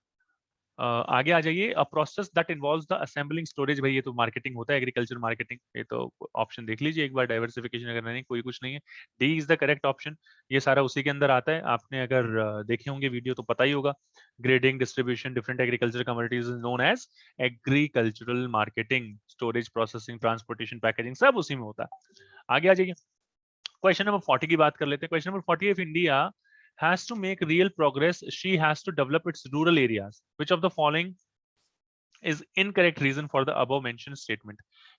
आगे आ जाइए. A process that involves the assembling storage. भाई ये तो मार्केटिंग होता है, एग्रीकल्चर मार्केटिंग. ये तो ऑप्शन देख लीजिए एक बार, डाइवर्सिफिकेशन अगर नहीं, कोई कुछ नहीं है. D is the correct option. ये सारा उसी के अंदर आता है. आपने अगर देखे होंगे वीडियो तो पता ही होगा. Grading, distribution, different agriculture commodities is known as agricultural marketing. Storage, processing, transportation, packaging सब उसी में होता है. आगे आ जाइए. क्वेश्चन नंबर 40 की बात कर लेते हैं. Question number 40, if India has to make real progress, she has to develop its rural areas. Which of the following is incorrect reason for the above mentioned statement?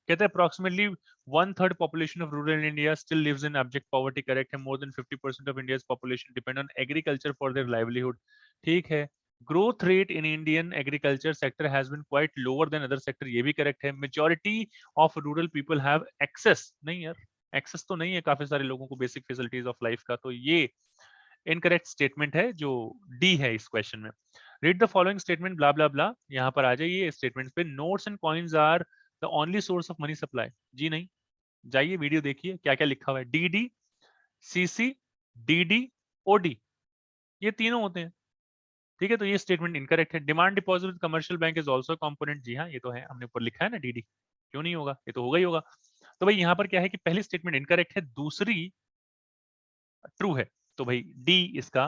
कहते हैं approximately 1/3 population of rural India still lives in abject poverty. Correct है. More than 50% of India's population depend on agriculture for their livelihood. ठीक है. Growth rate in Indian agriculture sector has been quite lower than other sector. ये भी correct है. Majority of rural people have access. नहीं यार, access तो नहीं है काफी सारे लोगों को बेसिक फैसिलिटीज ऑफ लाइफ का, तो ये इनकरेक्ट स्टेटमेंट है जो डी है इस क्वेश्चन में. Read the following statement blah blah blah. यहाँ पर आ जाइए स्टेटमेंट पे. Notes and coins are the only source of money supply. जी नहीं, जाइए वीडियो देखिए क्या क्या लिखा हुआ है. D D, C C, D D, O D, ये तीनों होते हैं. ठीक है, तो ये स्टेटमेंट इनकरेक्ट है. Demand deposit commercial bank is also component. जी हाँ, ये तो है, हमने ऊपर लिखा है ना डी डी, क्यों नहीं होगा, ये तो होगा ही होगा. तो भाई यहाँ पर क्या है कि पहली स्टेटमेंट इनकरेक्ट है, दूसरी ट्रू है. तो भाई डी इसका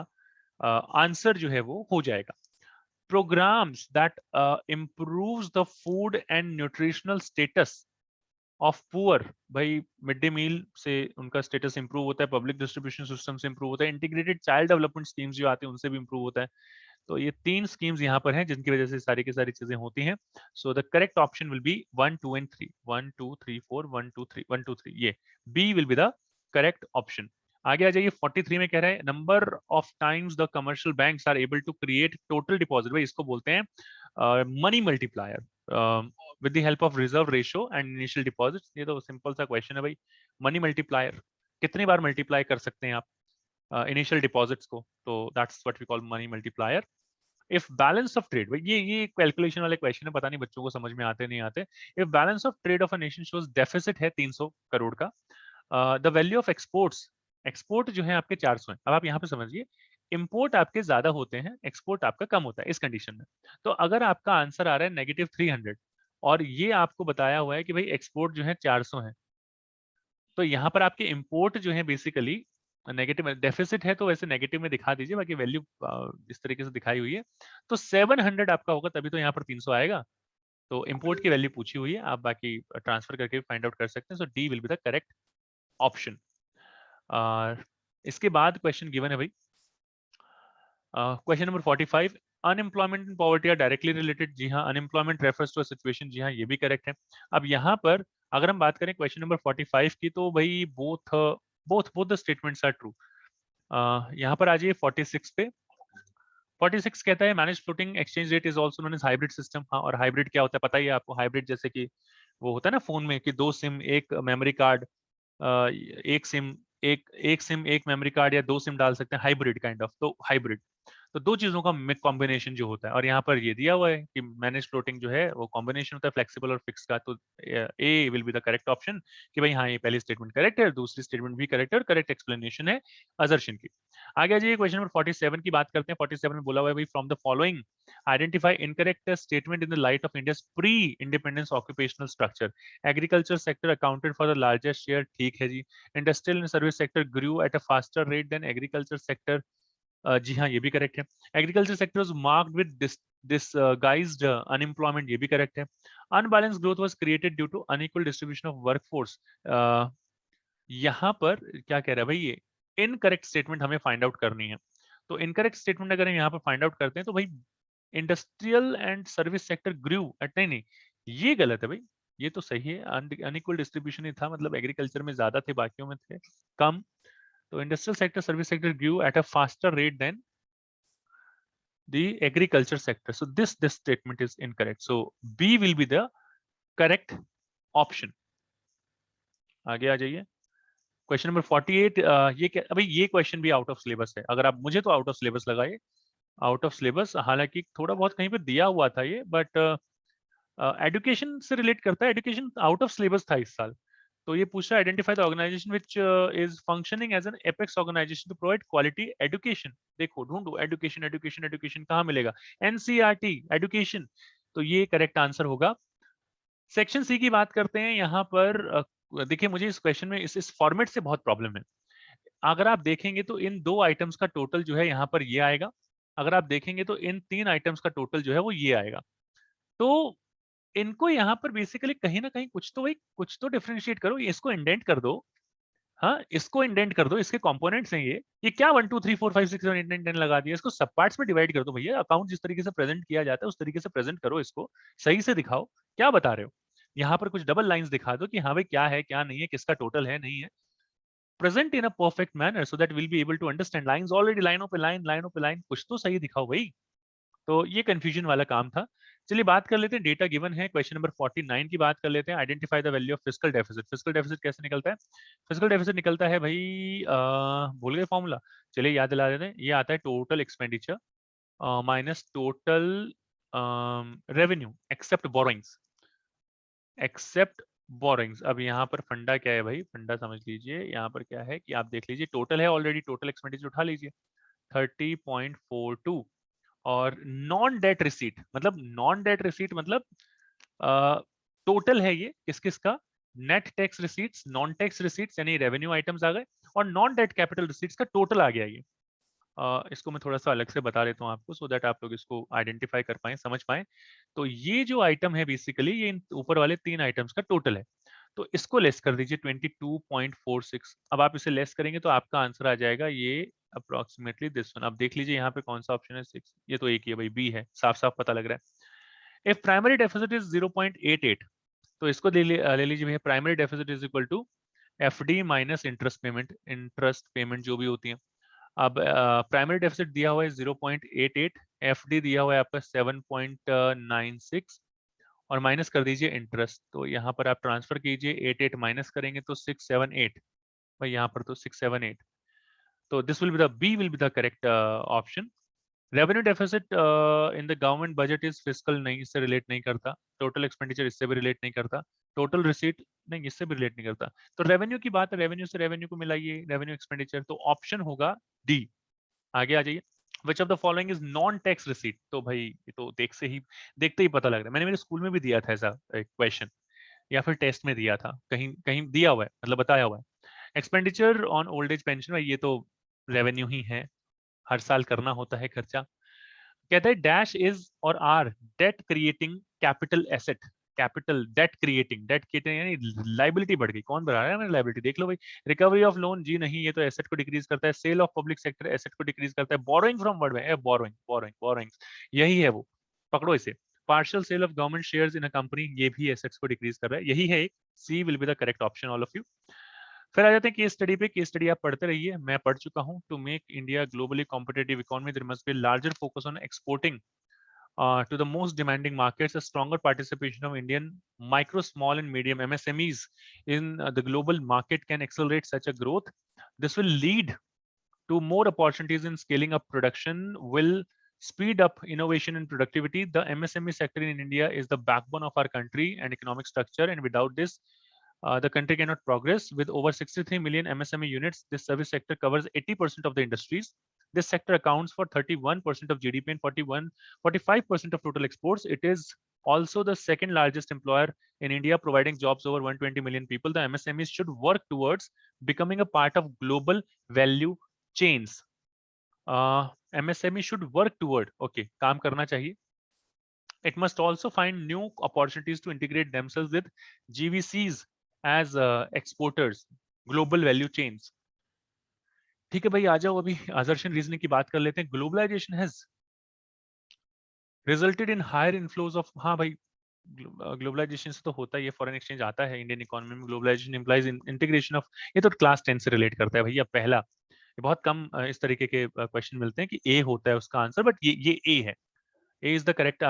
आंसर जो है वो हो जाएगा. Programmes that improves the food and nutritional status of poor. भाई मिड डे मील से उनका स्टेटस इंप्रूव होता है, पब्लिक डिस्ट्रीब्यूशन सिस्टम से इंप्रूव होता है, इंटीग्रेटेड चाइल्ड डेवलपमेंट स्कीम्स जो आते हैं उनसे भी इंप्रूव होता है. तो ये तीन स्कीम्स यहाँ पर हैं जिनकी वजह से सारी की सारी चीजें होती हैं. So the correct option will be 1 2 and 3. 1 2 3 4, 1 2 3, 1 2 3, ये B will be the correct option. आगे आ जाइए. 43 में कह रहा है number of times the commercial banks are able to create total deposit. भाई इसको बोलते हैं money multiplier with the help of reserve ratio and initial deposit. ये तो सिंपल सा क्वेश्चन है भाई. मनी मल्टीप्लायर कितनी बार मल्टीप्लाई कर सकते हैं आप इनिशियल डिपॉजिट्स को, तो that's what we call money multiplier. If balance of trade, ये कैलकुलेशन वाले क्वेश्चन है, पता नहीं बच्चों को समझ में आते नहीं आते. If balance of trade of a nation shows deficit है 300 करोड़ का, the value of exports, export जो है आपके 400 है. अब आप यहाँ पे समझिए, इंपोर्ट आपके ज्यादा होते हैं, एक्सपोर्ट आपका कम होता है इस कंडीशन में. तो अगर आपका आंसर आ रहा है -300 और ये आपको बताया हुआ है कि भाई एक्सपोर्ट जो है 400 है, तो यहाँ पर आपके इंपोर्ट जो है बेसिकली नेगेटिव में, डेफिसिट है तो वैसे नेगेटिव में दिखा दीजिए, बाकी वैल्यू इस तरीके से दिखाई हुई है. तो 700 आपका होगा, तभी तो यहाँ पर 300 आएगा. तो इंपोर्ट की वैल्यू पूछी हुई है, आप बाकी ट्रांसफर करके फाइंड आउट कर सकते हैं. So D will be the correct option. इसके बाद क्वेश्चन गिवन है भाई. Question number 45, unemployment and poverty are directly related. जी हाँ, unemployment refers to a situation. जी हाँ, ये भी करेक्ट है. अब यहाँ पर अगर हम बात करें क्वेश्चन नंबर 45 की, तो भाई both both both the statements are true. यहाँ पर आ जाइए 46 पे. 46 कहता है manage floating exchange rate is also known as hybrid system. हाँ, और हाइब्रिड क्या होता है पता ही है आपको. हाइब्रिड जैसे कि वो होता है ना फोन में कि दो सिम एक मेमोरी कार्ड, एक सिम एक सिम एक मेमोरी कार्ड या दो सिम डाल सकते हैं, हाइब्रिड काइंड ऑफ. तो हाइब्रिड. तो दो चीजों का कॉम्बिनेशन जो होता है, और यहाँ पर ये दिया हुआ है कि मैनेज फ्लोटिंग जो है वो कॉम्बिनेशन होता है फ्लेक्सिबल और फिक्स का। तो A will be the correct option कि भाई हाँ ये पहली स्टेटमेंट करेक्ट है, दूसरी स्टेटमेंट भी करेक्ट है और करेक्ट एक्सप्लेनेशन है असर्शन की। आगे आ जाइए, क्वेश्चन नंबर 47 की बात करते हैं। 47 में बोला हुआ है भाई from the following identify incorrect statement in the light of India's pre independence occupational structure. Agriculture sector accounted for the largest share, ठीक है जी। Industrial and service sector grew at a faster rate than agriculture sector, जी हाँ ये भी correct है। Agriculture sector was marked with disguised unemployment, ये भी करेक्ट है। Unbalance growth was created due to unequal distribution of workforce, यहाँ पर क्या कह रहा है भाई, ये इनकरेक्ट स्टेटमेंट हमें फाइंड आउट करनी है। तो इनकरेक्ट स्टेटमेंट अगर हम यहाँ पर फाइंड आउट करते हैं तो भाई industrial and service sector grew at, नहीं नहीं ये गलत है भाई, ये तो सही है। अनइक्वल डिस्ट्रीब्यूशन ही था, मतलब एग्रीकल्चर में ज्यादा थे, बाकियों में थे कम। तो industrial sector service sector grew at a faster rate than the agriculture sector. So this statement is incorrect. So B will be the correct option. आगे आ जाइए, क्वेश्चन नंबर 48। ये क्या अभी, ये क्वेश्चन भी आउट ऑफ सिलेबस है। अगर आप, मुझे तो आउट ऑफ सिलेबस लगा ये, आउट ऑफ सिलेबस, हालांकि थोड़ा बहुत कहीं पे दिया हुआ था ये, बट एजुकेशन से रिलेट करता है। एजुकेशन आउट ऑफ सिलेबस था इस साल। तो ये पूछ रहा है identify the organisation which is functioning as an apex organisation to provide quality education. देखो ढूंढो, एजुकेशन एजुकेशन एजुकेशन कहाँ मिलेगा, एनसीईआरटी एजुकेशन। तो ये करेक्ट आंसर होगा। सेक्शन सी की बात करते हैं यहाँ पर। देखिए मुझे इस क्वेश्चन में इस फॉर्मेट से बहुत प्रॉब्लम है। अगर आप देखेंगे तो इन दो आइटम्स का टोटल जो है यहाँ पर ये आएगा, अगर आप देखेंगे तो इन तीन आइटम्स का टोटल जो है वो ये आएगा। तो इनको यहाँ पर बेसिकली कहीं ना कहीं कुछ तो, भाई कुछ तो डिफरेंशिएट करो, इसको इंडेंट कर दो। हाँ इसको इंडेंट कर दो, इसके कंपोनेंट्स हैं ये क्या 1 2 3 4 5 6 7 8 9 10 लगा दिया, इसको सब पार्ट्स में डिवाइड कर दो भैया। अकाउंट जिस तरीके से प्रेजेंट किया जाता है उस तरीके से प्रेजेंट करो, इसको सही से दिखाओ, क्या बता रहे हो। यहाँ पर कुछ डबल लाइंस दिखा दो कि हाँ भाई क्या है क्या नहीं है, किसका टोटल है नहीं है। Present in a perfect manner so that will be able to understand lines already, लाइनों पे लाइन लाइनों पे लाइन, कुछ तो सही दिखाओ भाई। तो ये कंफ्यूजन वाला काम था। चलिए बात कर लेते हैं, डेटा गिवन है क्वेश्चन नंबर 49 की बात कर लेते हैं। Identify the value of fiscal deficit. Fiscal deficit कैसे निकलता है? फिस्कल डेफिसिट निकलता है भाई, भूल गए फॉर्मूला, चलिए याद दिला देते हैं। ये आता है total expenditure minus total revenue except borrowings, except borrowings. अब यहाँ पर फंडा क्या है भाई, फंडा समझ लीजिए यहाँ पर क्या है कि आप देख लीजिए टोटल है ऑलरेडी, टोटल एक्सपेंडिचर उठा लीजिए 30.42। और नॉन डेट रिसीट, मतलब नॉन डेट रिसीट मतलब टोटल है ये किस किस का, net tax receipts, non tax receipts यानी रेवेन्यू आइटम्स आ गए, और नॉन डेट कैपिटल रिसीट्स का टोटल आ गया ये। इसको मैं थोड़ा सा अलग से बता देता हूँ आपको, सो दैट आप लोग इसको आइडेंटिफाई कर पाए, समझ पाए। तो ये जो आइटम है बेसिकली ये इन ऊपर वाले तीन आइटम्स का टोटल है। तो इसको लेस कर दीजिए 22.46। अब आप इसे लेस करेंगे तो आपका आंसर आ जाएगा ये अप्रोक्सीमेटली दिस वन। अब देख लीजिए यहाँ पे कौन सा ऑप्शन है, 6, ये तो एक ही है भाई, बी है, साफ साफ पता लग रहा है। इफ प्राइमरी डेफिसिट इज 0.88, तो इसको ले लीजिए भैया, primary deficit is equal to FD minus interest payment, interest payment जो भी होती है। अब प्राइमरी डेफिसिट दिया हुआ है 0.88, एफडी दिया हुआ है आपका 7.96, और माइनस कर दीजिए इंटरेस्ट। तो यहाँ पर आप ट्रांसफर कीजिए, 88 माइनस करेंगे तो 678, भाई यहाँ पर तो 678। तो this will be the, B will be the correct option. Revenue deficit in the government budget is fiscal, नहीं इससे रिलेट नहीं करता। टोटल एक्सपेंडिचर इससे भी रिलेट नहीं करता। टोटल रिसीट नहीं, इससे भी रिलेट नहीं करता। तो रेवेन्यू की बात है, रेवेन्यू से रेवेन्यू को मिलाइए, रेवेन्यू एक्सपेंडिचर, तो ऑप्शन होगा डी। आगे आ जाइए, विच of the following is non tax receipt. तो भाई ये तो देखते ही पता लग रहा है, मैंने मेरे स्कूल में भी दिया था ऐसा क्वेश्चन, या फिर टेस्ट में दिया था, कहीं कहीं दिया हुआ है, मतलब बताया हुआ है। Expenditure on old age pension, ये तो रेवेन्यू ही है, हर साल करना होता है खर्चा। कहता है डैश इज और are debt creating capital asset. Capital debt creating, debt creating यानी लाइबिलिटी बढ़ गई, कौन बढ़ा रहा है मैंने लाइबिलिटी, देख लो भाई। रिकवरी ऑफ लोन, जी नहीं, ये तो एसेट को डिक्रीज करता है। Sale of public sector asset को डिक्रीज करता है। बोरोइंग फ्रॉम वर्ड में बोरोइंग बोरोइंग बोरोइंग, यही है वो, पकड़ो इसे। Partial sale of government shares in a company, ये भी एसेट्स को डिक्रीज कर रहा है, यही है एक। C will be the correct option all of you. फिर आ जाते हैं केस स्टडी पे। केस स्टडी आप पढ़ते रहिए, मैं पढ़ चुका हूँ। To make India globally competitive economy there must be larger focus on exporting to the most demanding markets, a stronger participation of Indian micro, small, and medium MSMEs in the global market can accelerate such a growth. This will lead to more opportunities in scaling up production will speed up innovation and productivity. The MSME sector in India is the backbone of our country and economic structure, and without this, the country cannot progress. With over 63 million MSME units, this service sector covers 80% of the industries. This sector accounts for 31% of GDP and 45% of total exports. It is also the second largest employer in India, providing jobs over 120 million people. The MSMEs should work towards becoming a part of global value chains. MSME should work toward, okay, काम करना चाहिए. It must also find new opportunities to integrate themselves with GVCs as exporters, global value chains. ठीक है भाई, आ जाओ अभी assertion reasoning की बात कर लेते हैं. Globalization has resulted in higher inflows of, हाँ भाई, ग्लोबलाइजेशन से तो होता ही है, फॉरेन एक्सचेंज आता है इंडियन इकोनॉमी में. ग्लोबलाइजेशन इंप्लाइज इंटीग्रेशन ऑफ, ये तो क्लास 10 से रिलेट करता है भैया. पहला, ये बहुत कम इस तरीके के क्वेश्चन मिलते हैं कि ए होता है उसका आंसर, बट ये ए है. A is the correct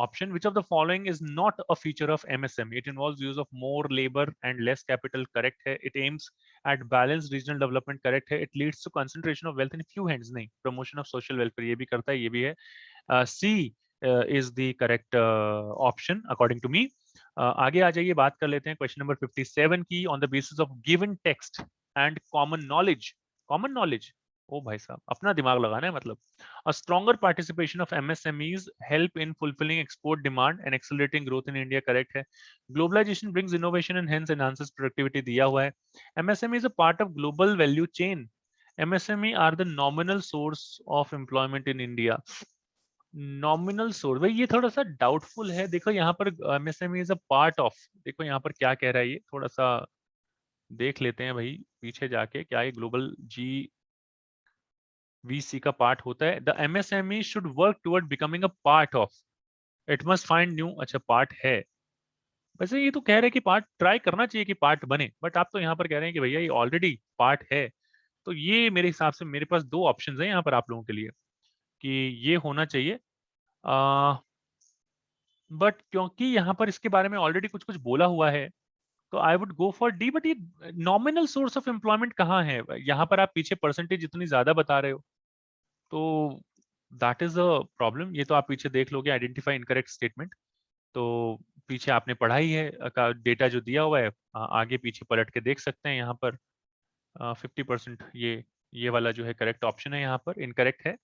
option. Which of the following is not a feature of MSME? It involves use of more labor and less capital. Correct है. It aims at balanced regional development. Correct है. It leads to concentration of wealth in few hands. नहीं. Promotion of social welfare ये भी करता है, ये भी है. C is the correct option according to me. आगे आ जाइए, बात कर लेते हैं क्वेश्चन नंबर 57 की. On the basis of given text and common knowledge. Common knowledge. ओ भाई साहब, अपना दिमाग लगाना है मतलब. A stronger participation of MSMEs help in fulfilling export demand and accelerating growth in India. Correct है. Globalization brings innovation and hence enhances productivity. दिया हुआ है. MSME is a part of global value chain. MSME are the nominal source of employment in India. Nominal source, भाई ये थोड़ा सा doubtful है. देखो यहाँ पर MSME is a part of, देखो यहाँ पर क्या कह रहा है, ये थोड़ा सा देख लेते हैं भाई पीछे जाके. क्या ये ग्लोबल GVC का पार्ट होता है? The MSME should work toward becoming a part of. It must find new, अच्छा पार्ट है. वैसे ये तो कह रहे हैं कि पार्ट ट्राई करना चाहिए कि पार्ट बने, बट आप तो यहाँ पर कह रहे हैं कि भैया ये ऑलरेडी पार्ट है. तो ये मेरे हिसाब से मेरे पास दो ऑप्शंस हैं यहाँ पर आप लोगों के लिए कि ये होना चाहिए. बट क्योंकि यहाँ पर इसके बारे में ऑलरेडी कुछ कुछ बोला हुआ है, तो I would go for D. But ये नॉमिनल सोर्स ऑफ एम्प्लॉयमेंट कहाँ है? यहाँ पर आप पीछे परसेंटेज इतनी ज्यादा बता रहे हो, तो दैट इज अ प्रॉब्लम. ये तो आप पीछे देख लोगे, आइडेंटिफाई इनकरेक्ट स्टेटमेंट. तो पीछे आपने पढ़ा ही है का डेटा जो दिया हुआ है, आगे पीछे पलट के देख सकते हैं. यहाँ पर 50% ये वाला जो है करेक्ट ऑप्शन है, यहाँ पर इनकरेक्ट है.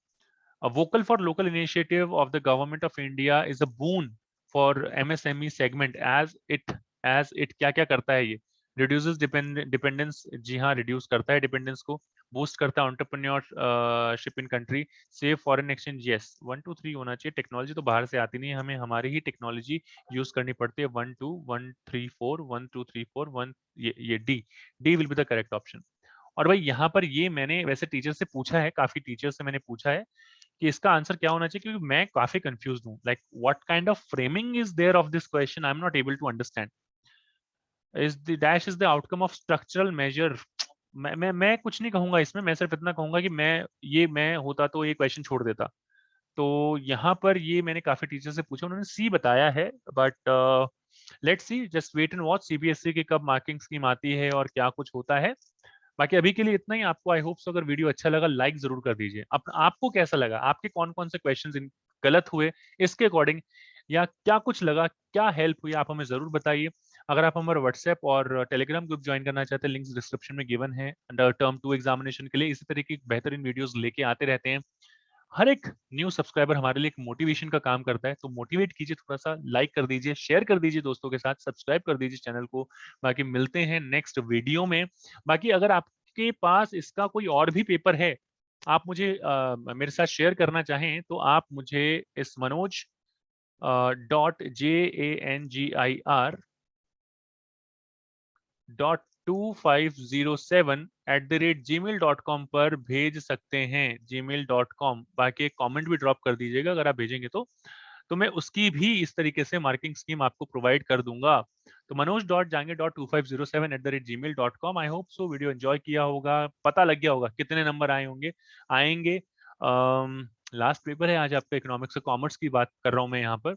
A vocal for local initiative of the government of India is a boon for MSME segment as it क्या क्या करता है ये? Reduces dependence, जी हाँ reduce करता है dependence को, boost करता है entrepreneurship in country, save foreign exchange. Yes, 1 2 3 होना चाहिए. टेक्नोलॉजी तो बाहर से आती नहीं है, हमें हमारी ही टेक्नोलॉजी यूज करनी पड़ती है. 1 2 1 3 4 1 2 3 4 1, ये D will be the correct option. और भाई यहाँ पर ये मैंने वैसे टीचर से पूछा है, काफी टीचर से मैंने पूछा है कि इसका आंसर क्या होना चाहिए, क्योंकि मैं काफी कंफ्यूज हूँ. Like what kind of framing is there of this question, I am not able to understand. Is the dash is the outcome of structural measure. मैं कुछ नहीं कहूंगा इसमें, मैं सिर्फ इतना कहूंगा कि मैं होता तो ये क्वेश्चन छोड़ देता. तो यहाँ पर ये मैंने काफी टीचर से पूछा, उन्होंने सी बताया है. But let's see, just wait and watch CBSE की कब मार्किंग स्कीम आती है और क्या कुछ होता है. बाकी अभी के लिए इतना ही. आपको आई होप सो अगर वीडियो अच्छा लगा लाइक जरूर कर दीजिए. आपको कैसा लगा, आपके कौन कौन से क्वेश्चंस गलत हुए इसके अकॉर्डिंग, या क्या कुछ लगा, क्या हेल्प हुई, आप हमें जरूर बताइए. अगर आप हमारा व्हाट्सएप और टेलीग्राम ग्रुप ज्वाइन करना चाहते हैं, लिंक्स डिस्क्रिप्शन में गिवन है. अंडर टर्म 2 एग्जामिनेशन के लिए इसी तरीके की बेहतरीन वीडियोस लेके आते रहते हैं. हर एक न्यू सब्सक्राइबर हमारे लिए एक मोटिवेशन का काम करता है, तो मोटिवेट कीजिए, थोड़ा सा लाइक कर दीजिए, शेयर कर दीजिए दोस्तों के साथ, सब्सक्राइब कर दीजिए चैनल को. बाकी मिलते हैं नेक्स्ट वीडियो में. बाकी अगर आपके पास इसका कोई और भी पेपर है, आप मुझे मेरे साथ शेयर करना चाहें, तो आप मुझे इस manoj.jangir.2507 पर भेज सकते हैं. gmail.com. बाकी एक कमेंट भी ड्रॉप कर दीजिएगा अगर आप भेजेंगे तो मैं उसकी भी इस तरीके से मार्किंग स्कीम आपको प्रोवाइड कर दूंगा. तो manoj.jangir.2507@gmail.com. I hope so video enjoy किया होगा, पता लग गया होगा कितने नंबर आएंगे. लास्ट पेपर है आज आपका, इकोनॉमिक्स से कॉमर्स की बात कर रहा हूं मैं यहाँ पर.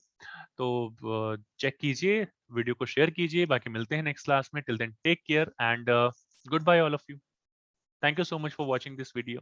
तो चेक कीजिए, वीडियो को शेयर कीजिए. बाकी मिलते हैं नेक्स्ट क्लास में. Till then take care and goodbye all of you. Thank you so much for watching this video.